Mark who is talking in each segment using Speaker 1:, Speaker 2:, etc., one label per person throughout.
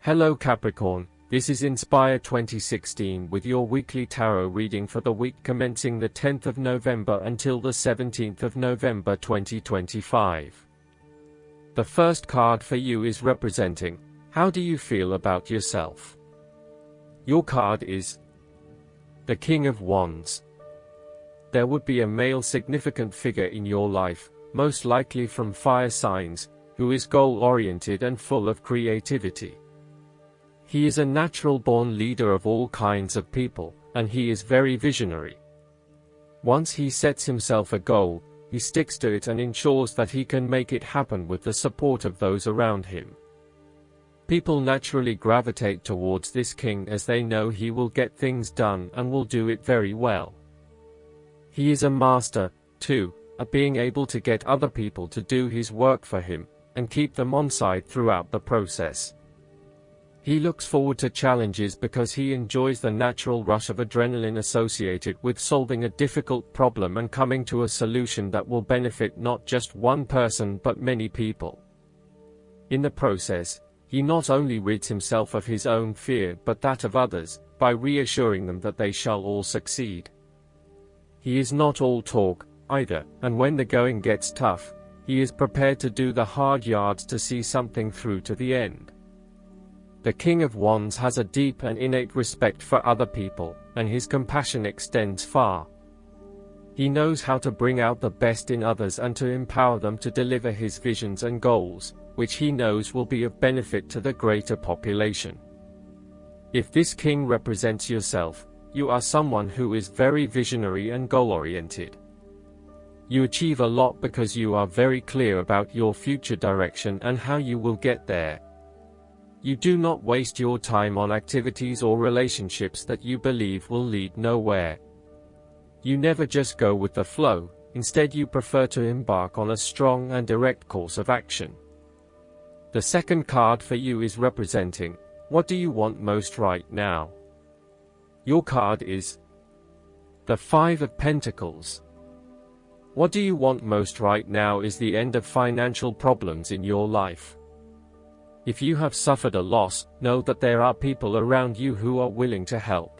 Speaker 1: Hello Capricorn, this is Inspire 2016 with your weekly tarot reading for the week commencing the 10th of November until the 17th of November 2025. The first card for you is representing, how do you feel about yourself? Your card is the King of Wands. There would be a male significant figure in your life, most likely from fire signs, who is goal-oriented and full of creativity. He is a natural-born leader of all kinds of people, and he is very visionary. Once he sets himself a goal, he sticks to it and ensures that he can make it happen with the support of those around him. People naturally gravitate towards this king as they know he will get things done and will do it very well. He is a master, too, at being able to get other people to do his work for him, and keep them on side throughout the process. He looks forward to challenges because he enjoys the natural rush of adrenaline associated with solving a difficult problem and coming to a solution that will benefit not just one person but many people. In the process, he not only rids himself of his own fear but that of others, by reassuring them that they shall all succeed. He is not all talk, either, and when the going gets tough, he is prepared to do the hard yards to see something through to the end. The King of Wands has a deep and innate respect for other people, and his compassion extends far. He knows how to bring out the best in others and to empower them to deliver his visions and goals, which he knows will be of benefit to the greater population. If this king represents yourself, you are someone who is very visionary and goal-oriented. You achieve a lot because you are very clear about your future direction and how you will get there. You do not waste your time on activities or relationships that you believe will lead nowhere. You never just go with the flow, instead you prefer to embark on a strong and direct course of action. The second card for you is representing, what do you want most right now? Your card is the Five of Pentacles. What do you want most right now is the end of financial problems in your life. If you have suffered a loss, know that there are people around you who are willing to help.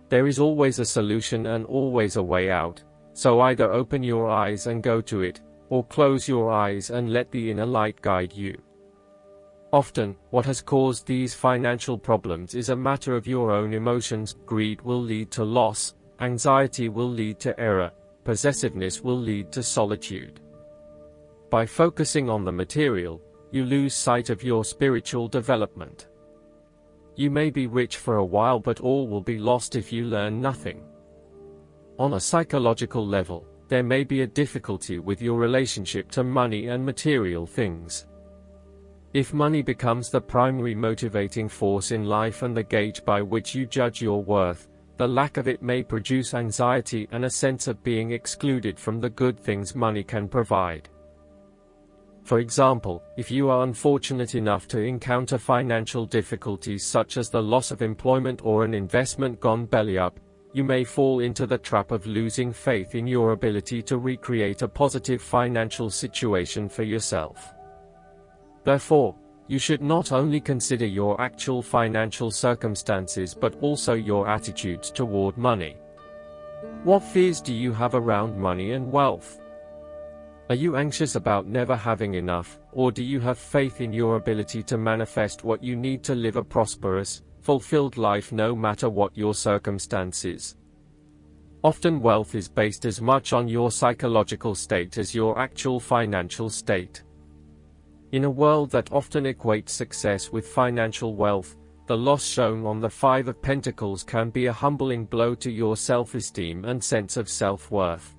Speaker 1: There is always a solution and always a way out, so either open your eyes and go to it, or close your eyes and let the inner light guide you. Often, what has caused these financial problems is a matter of your own emotions. Greed will lead to loss, anxiety will lead to error, possessiveness will lead to solitude. By focusing on the material, you lose sight of your spiritual development. You may be rich for a while but all will be lost if you learn nothing. On a psychological level, there may be a difficulty with your relationship to money and material things. If money becomes the primary motivating force in life and the gauge by which you judge your worth, the lack of it may produce anxiety and a sense of being excluded from the good things money can provide. For example, if you are unfortunate enough to encounter financial difficulties such as the loss of employment or an investment gone belly up, you may fall into the trap of losing faith in your ability to recreate a positive financial situation for yourself. Therefore, you should not only consider your actual financial circumstances but also your attitudes toward money. What fears do you have around money and wealth? Are you anxious about never having enough, or do you have faith in your ability to manifest what you need to live a prosperous, fulfilled life no matter what your circumstances? Often wealth is based as much on your psychological state as your actual financial state. In a world that often equates success with financial wealth, the loss shown on the Five of Pentacles can be a humbling blow to your self-esteem and sense of self-worth.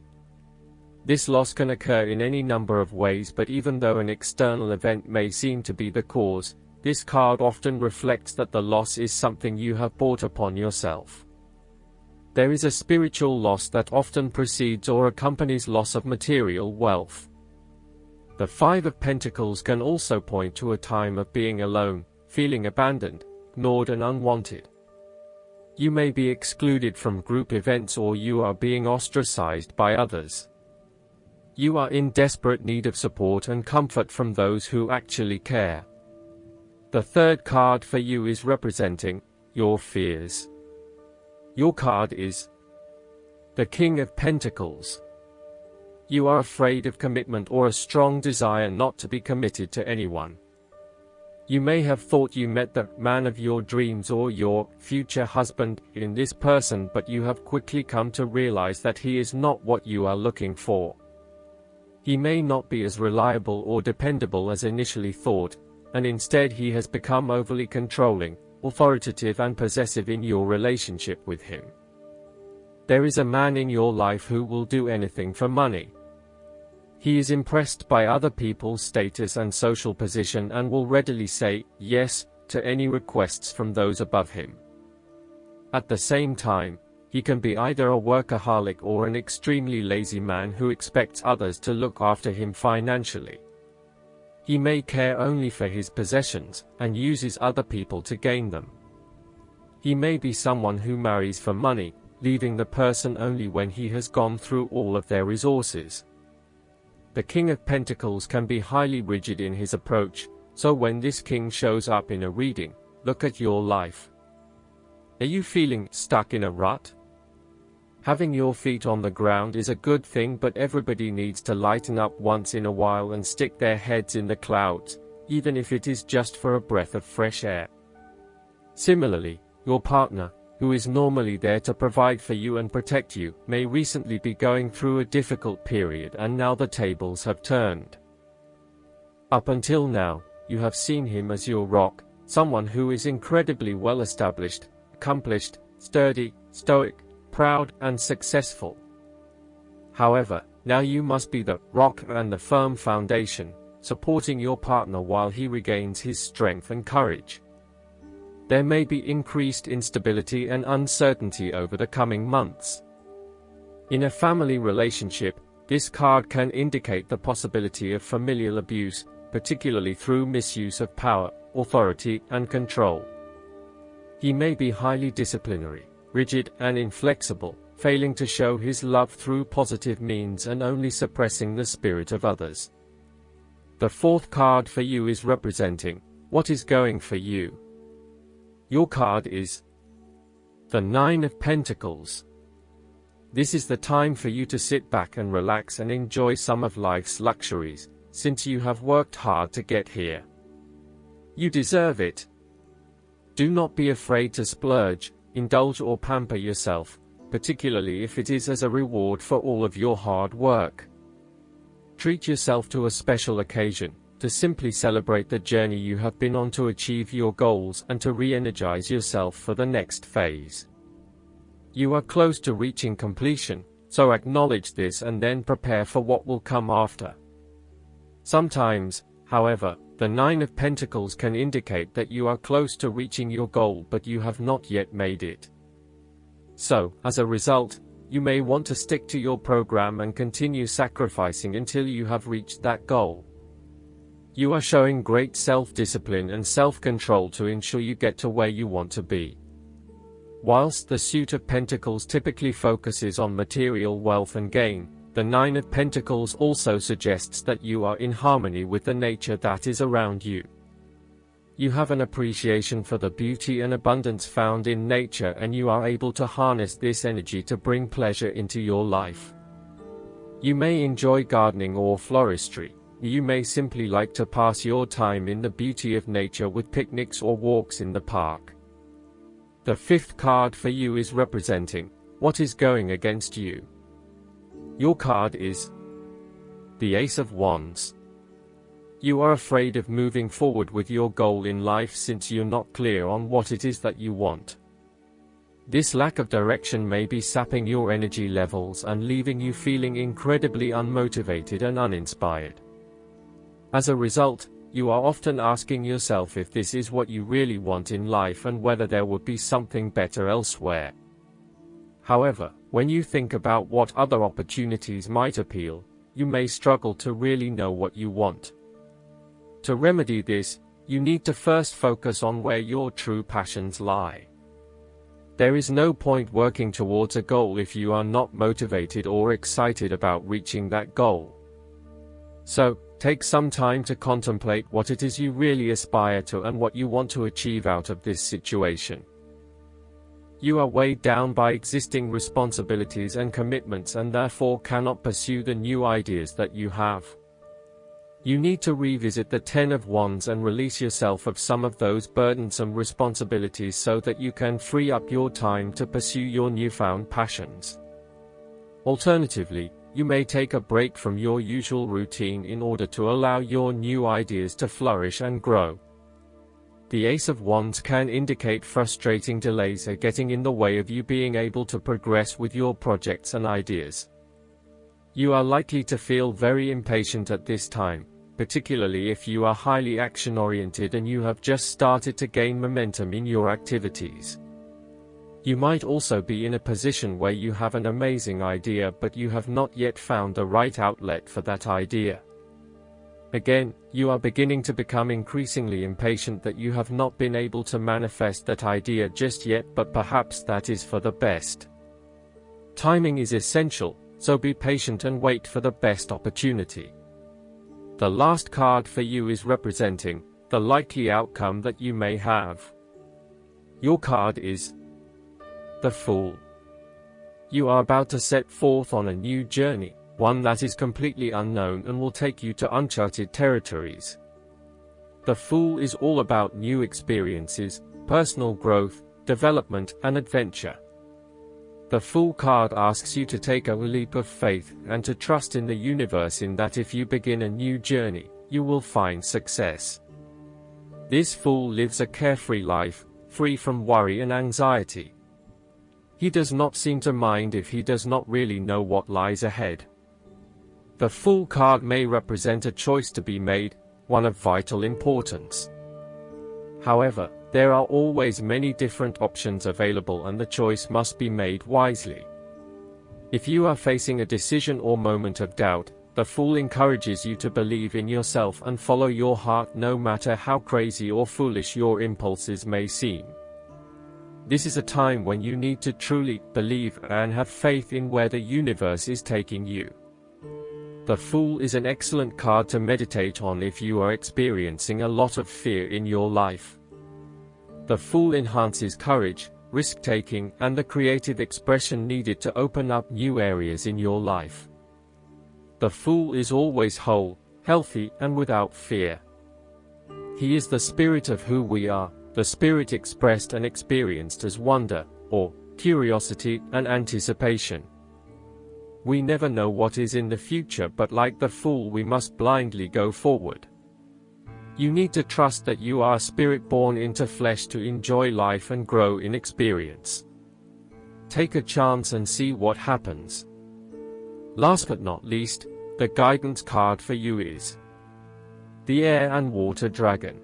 Speaker 1: This loss can occur in any number of ways, but even though an external event may seem to be the cause, this card often reflects that the loss is something you have brought upon yourself. There is a spiritual loss that often precedes or accompanies loss of material wealth. The Five of Pentacles can also point to a time of being alone, feeling abandoned, ignored and unwanted. You may be excluded from group events or you are being ostracized by others. You are in desperate need of support and comfort from those who actually care. The third card for you is representing your fears. Your card is the King of Pentacles. You are afraid of commitment or a strong desire not to be committed to anyone. You may have thought you met the man of your dreams or your future husband in this person, but you have quickly come to realize that he is not what you are looking for. He may not be as reliable or dependable as initially thought, and instead he has become overly controlling, authoritative and possessive in your relationship with him. There is a man in your life who will do anything for money. He is impressed by other people's status and social position and will readily say yes to any requests from those above him. At the same time, he can be either a workaholic or an extremely lazy man who expects others to look after him financially. He may care only for his possessions and uses other people to gain them. He may be someone who marries for money, leaving the person only when he has gone through all of their resources. The King of Pentacles can be highly rigid in his approach, so when this king shows up in a reading, look at your life. Are you feeling stuck in a rut? Having your feet on the ground is a good thing, but everybody needs to lighten up once in a while and stick their heads in the clouds, even if it is just for a breath of fresh air. Similarly, your partner, who is normally there to provide for you and protect you, may recently be going through a difficult period, and now the tables have turned. Up until now, you have seen him as your rock, someone who is incredibly well established, accomplished, sturdy, stoic, proud, and successful. However, now you must be the rock and the firm foundation, supporting your partner while he regains his strength and courage. There may be increased instability and uncertainty over the coming months. In a family relationship, this card can indicate the possibility of familial abuse, particularly through misuse of power, authority, and control. He may be highly disciplinary, rigid, and inflexible, failing to show his love through positive means and only suppressing the spirit of others. The fourth card for you is representing what is going for you. Your card is the Nine of Pentacles. This is the time for you to sit back and relax and enjoy some of life's luxuries, since you have worked hard to get here. You deserve it. Do not be afraid to splurge, indulge or pamper yourself, particularly if it is as a reward for all of your hard work. Treat yourself to a special occasion, to simply celebrate the journey you have been on to achieve your goals and to re-energize yourself for the next phase. You are close to reaching completion, so acknowledge this and then prepare for what will come after. Sometimes, however, the Nine of Pentacles can indicate that you are close to reaching your goal but you have not yet made it. So, as a result, you may want to stick to your program and continue sacrificing until you have reached that goal. You are showing great self-discipline and self-control to ensure you get to where you want to be. Whilst the Suit of Pentacles typically focuses on material wealth and gain, the Nine of Pentacles also suggests that you are in harmony with the nature that is around you. You have an appreciation for the beauty and abundance found in nature, and you are able to harness this energy to bring pleasure into your life. You may enjoy gardening or floristry. You may simply like to pass your time in the beauty of nature with picnics or walks in the park. The fifth card for you is representing what is going against you. Your card is the Ace of Wands. You are afraid of moving forward with your goal in life since you're not clear on what it is that you want. This lack of direction may be sapping your energy levels and leaving you feeling incredibly unmotivated and uninspired. As a result, you are often asking yourself if this is what you really want in life and whether there would be something better elsewhere. However, when you think about what other opportunities might appeal, you may struggle to really know what you want. To remedy this, you need to first focus on where your true passions lie. There is no point working towards a goal if you are not motivated or excited about reaching that goal. So, take some time to contemplate what it is you really aspire to and what you want to achieve out of this situation. You are weighed down by existing responsibilities and commitments and therefore cannot pursue the new ideas that you have. You need to revisit the Ten of Wands and release yourself of some of those burdensome responsibilities so that you can free up your time to pursue your newfound passions. Alternatively, you may take a break from your usual routine in order to allow your new ideas to flourish and grow. The Ace of Wands can indicate frustrating delays are getting in the way of you being able to progress with your projects and ideas. You are likely to feel very impatient at this time, particularly if you are highly action-oriented and you have just started to gain momentum in your activities. You might also be in a position where you have an amazing idea but you have not yet found the right outlet for that idea. Again, you are beginning to become increasingly impatient that you have not been able to manifest that idea just yet, but perhaps that is for the best. Timing is essential, so be patient and wait for the best opportunity. The last card for you is representing the likely outcome that you may have. Your card is the Fool. You are about to set forth on a new journey, one that is completely unknown and will take you to uncharted territories. The Fool is all about new experiences, personal growth, development, and adventure. The Fool card asks you to take a leap of faith and to trust in the universe in that if you begin a new journey, you will find success. This Fool lives a carefree life, free from worry and anxiety. He does not seem to mind if he does not really know what lies ahead. The Fool card may represent a choice to be made, one of vital importance. However, there are always many different options available and the choice must be made wisely. If you are facing a decision or moment of doubt, the Fool encourages you to believe in yourself and follow your heart no matter how crazy or foolish your impulses may seem. This is a time when you need to truly believe and have faith in where the universe is taking you. The Fool is an excellent card to meditate on if you are experiencing a lot of fear in your life. The Fool enhances courage, risk-taking, and the creative expression needed to open up new areas in your life. The Fool is always whole, healthy, and without fear. He is the spirit of who we are, the spirit expressed and experienced as wonder, or curiosity and anticipation. We never know what is in the future, but like the Fool we must blindly go forward. You need to trust that you are a spirit born into flesh to enjoy life and grow in experience. Take a chance and see what happens. Last but not least, the guidance card for you is the Air and Water Dragon.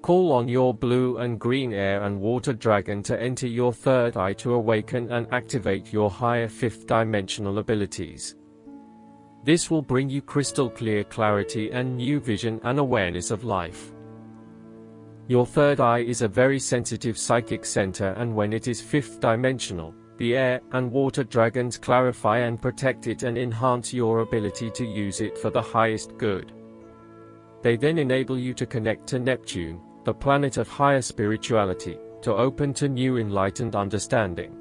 Speaker 1: Call on your blue and green air and water dragon to enter your third eye to awaken and activate your higher fifth dimensional abilities. This will bring you crystal clear clarity and new vision and awareness of life. Your third eye is a very sensitive psychic center, and when it is fifth dimensional, the air and water dragons clarify and protect it and enhance your ability to use it for the highest good. They then enable you to connect to Neptune, the planet of higher spirituality, to open to new enlightened understanding.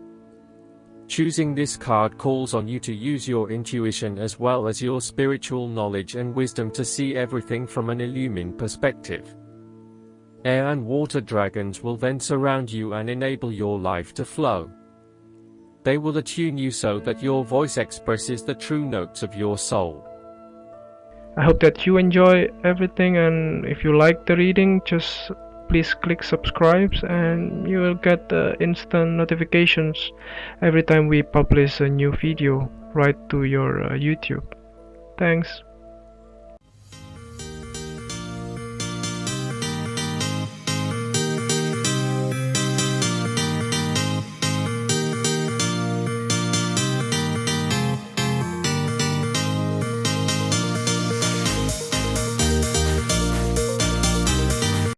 Speaker 1: Choosing this card calls on you to use your intuition as well as your spiritual knowledge and wisdom to see everything from an illumined perspective. Air and water dragons will then surround you and enable your life to flow. They will attune you so that your voice expresses the true notes of your soul.
Speaker 2: I hope that you enjoy everything, and if you like the reading, just please click subscribe and you will get instant notifications every time we publish a new video right to your YouTube. Thanks.